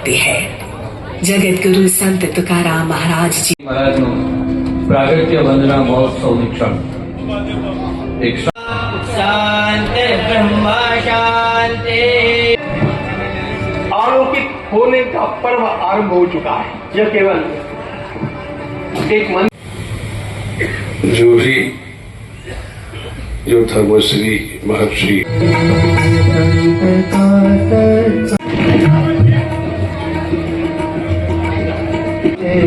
होती है। जगत गुरु संत तुकाराम महाराज जी महाराज प्रागट्य वंदना महोत्सव निक्षण शांति ब्रह्म शांति। आलोकित होने का पर्व आरंभ हो चुका है। यह केवल एक मन जो धर्मश्री महर्षि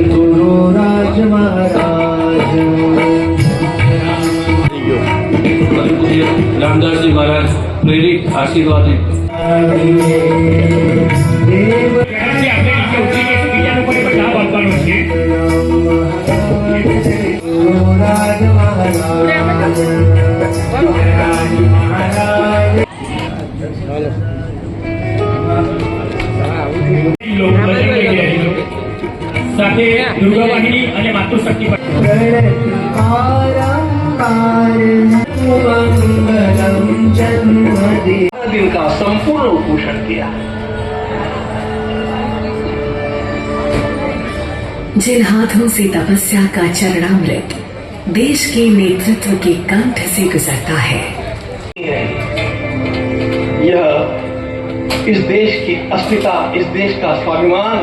गुरुराज महाराज रामदास जी महाराज प्रेरित आशीर्वादित સાથે દુર્ગા વાહિની અને માતૃશક્તિ दिन का संपूर्ण उपोषण किया। जिन हाथों से तपस्या का चरणामृत देश के नेतृत्व के कंठ से गुजरता है, यह इस देश की अस्मिता, इस देश का स्वाभिमान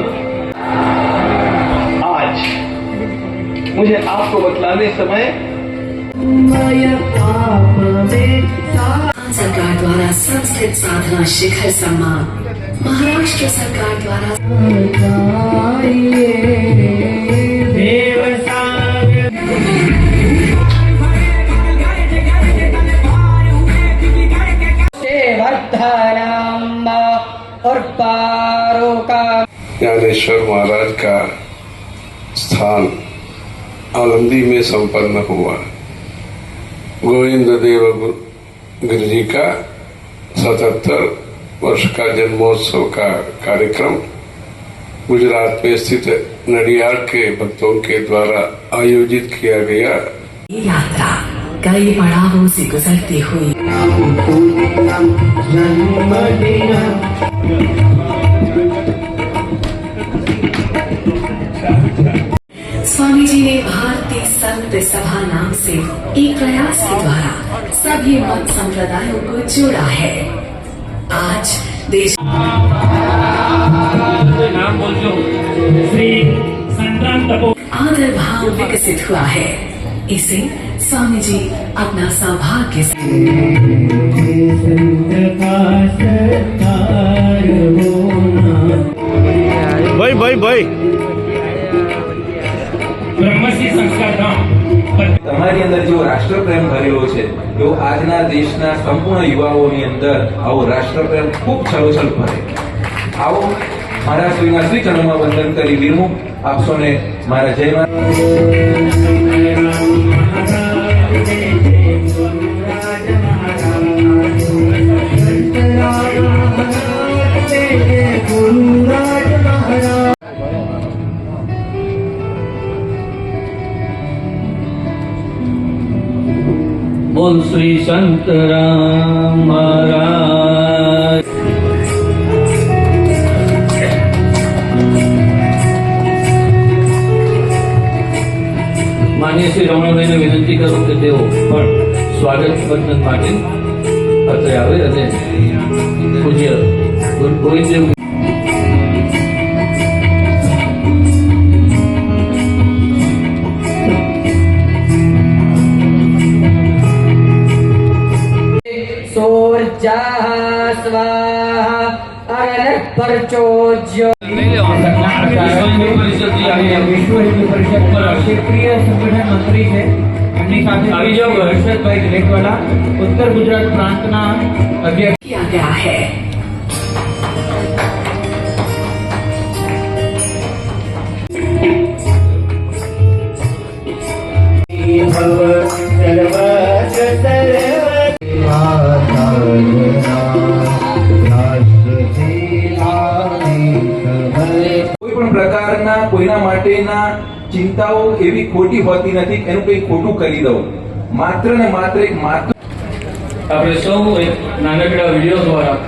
आज मुझे आपको बतलाने समय सरकार द्वारा संस्कृत साधना शिखर सम्मान, महाराष्ट्र सरकार द्वारा और पारों का ज्ञानेश्वर महाराज का स्थान आलंदी में संपन्न हुआ। गोविंद देव गिरि जी का 77 वर्ष का जन्मोत्सव का कार्यक्रम गुजरात में स्थित नडियाद के भक्तों के द्वारा आयोजित किया गया। ये यात्रा कई पड़ावों से गुजरती हुई स्वामी जी ने भारतीय संत सभा नाम से एक प्रयास के द्वारा सभी मत संप्रदायों को जोड़ा है। आज देश नाम बोलते श्री संतराम तपो आदर भाव विकसित हुआ है। इसे स्वामी जी अपना सौभाग्य भाई બ્રહ્મશ્રી સંસ્કાર ધામ તમારી અંદર જેવો રાષ્ટ્રપ્રેમ ભરેલો છે એવો આજના દેશના સંપૂર્ણ યુવાઓની અંદર આવો રાષ્ટ્રપ્રેમ ખૂબ છલોછલ ભરે। આવો મારા શ્રીના શ્રી ચરણોમાં વંદન કરી વિરમું આપ સૌને મારા જય बोल श्री संत राम महाराज। मान्य श्री रमणभाई ने विनंती करूं कि तेओ पण स्वागत बंधन माटे અત્રે આવે અને પૂજ્ય ગોવિંદદેવ स्वाहा अग्नि परचोज्य વિશ્વ હિન્દુ પરિષદ ક્ષેત્રીય સંગઠન મંત્રી છે। એમની સાથે આવી જાઓ હર્ષદભાઈ ગ્રેકવાલા ઉત્તર ગુજરાત પ્રાંતના અધ્યક્ષ किया गया है। કોઈ પણ પ્રકારના કોઈના માટેના ચિંતાઓ એવી ખોટી હોતી નથી એનું કંઈ ખોટું કરી દઉં માત્ર ને માત્ર એક માત્ર આપણે સૌ એક નાનકડા વિડીયો દ્વારા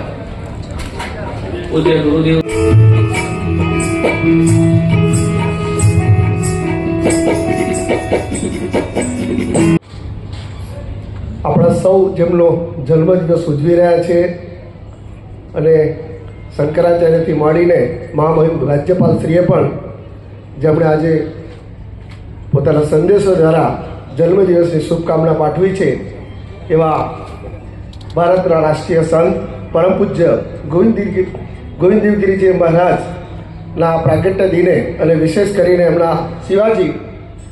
પૂજ્ય ગુરુદેવ આપણા સૌ જેમનો જન્મદિવસ ઉજવી રહ્યા છે અને શંકરાચાર્યથી માંડીને મહામહિમ રાજ્યપાલશ્રીએ પણ જેમણે આજે પોતાના સંદેશો દ્વારા જન્મદિવસની શુભકામના પાઠવી છે એવા ભારતના રાષ્ટ્રીય સંત પરમ પૂજ્ય ગોવિંદદેવગીરીજી મહારાજના પ્રાગટ્ય દિને અને વિશેષ કરીને એમના શિવાજી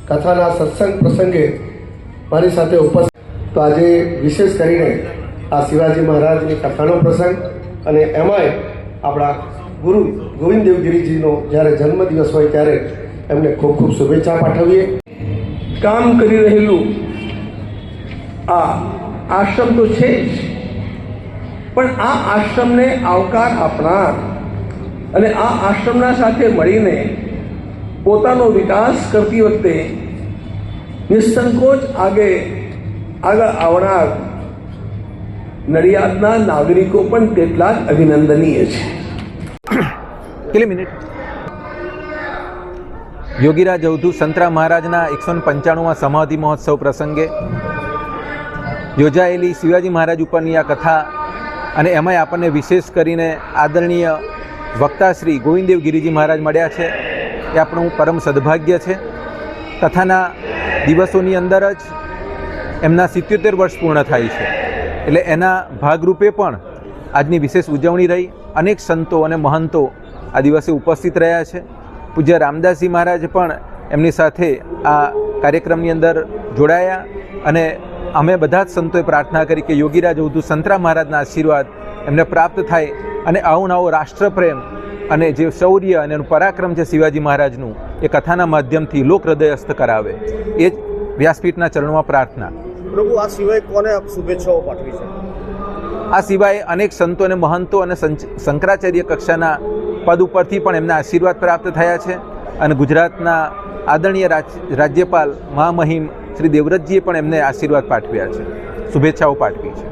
કથાના સત્સંગ પ્રસંગે મારી સાથે ઉપસ્થિત. તો આજે વિશેષ કરીને આ શિવાજી મહારાજની કથાનો પ્રસંગ અને એમાંય આપણા ગુરુ ગોવિંદદેવગીરીજીનો જ્યારે જન્મદિવસ હોય ત્યારે એમને ખૂબ ખૂબ શુભેચ્છા પાઠવીએ. કામ કરી રહેલું આ આશ્રમ તો છે જ, પણ આ આશ્રમને આવકાર આપનાર અને આ આશ્રમના સાથે મળીને પોતાનો વિકાસ કરતી વખતે નિસંકોચ આગળ આવનાર નડિયાદના નાગરિકો પણ તેટલા જ અભિનંદનીય છે. કેટલી મિનિટ? યોગીરાજ અવધૂત સંતરામ મહારાજના 195મા સમાધિ મહોત્સવ પ્રસંગે યોજાયેલી શિવાજી મહારાજ ઉપરની આ કથા અને એમાંય આપણને વિશેષ કરીને આદરણીય વક્તા શ્રી ગોવિંદદેવગીરીજી મહારાજ મળ્યા છે એ આપણું પરમ સદભાગ્ય છે. કથાના દિવસોની અંદર જ એમના 77 વર્ષ પૂર્ણ થાય છે, એટલે એના ભાગરૂપે પણ આજની વિશેષ ઉજવણી રહી. અનેક સંતો અને મહંતો આ દિવસે ઉપસ્થિત રહ્યા છે. પૂજ્ય રામદાસજી મહારાજ પણ એમની સાથે આ કાર્યક્રમની અંદર જોડાયા અને અમે બધા જ સંતોએ પ્રાર્થના કરી કે યોગીરાજ અવધૂત સંતરામ મહારાજના આશીર્વાદ એમને પ્રાપ્ત થાય અને આવો નવો રાષ્ટ્રપ્રેમ અને જે શૌર્ય અને એનું પરાક્રમ છે શિવાજી મહારાજનું એ કથાના માધ્યમથી લોક હૃદયસ્થ કરાવે, એ જ વ્યાસપીઠના ચરણોમાં પ્રાર્થના. પ્રભુ, આ સિવાય કોને શુભેચ્છાઓ પાઠવી છે? આ સિવાય અનેક સંતો અને મહંતો અને શંકરાચાર્ય કક્ષાના પદ ઉપરથી પણ એમના આશીર્વાદ પ્રાપ્ત થયા છે અને ગુજરાતના આદરણીય રાજ્યપાલ મહામહિમ શ્રી દેવવ્રતજીએ પણ એમને આશીર્વાદ પાઠવ્યા છે, શુભેચ્છાઓ પાઠવી છે.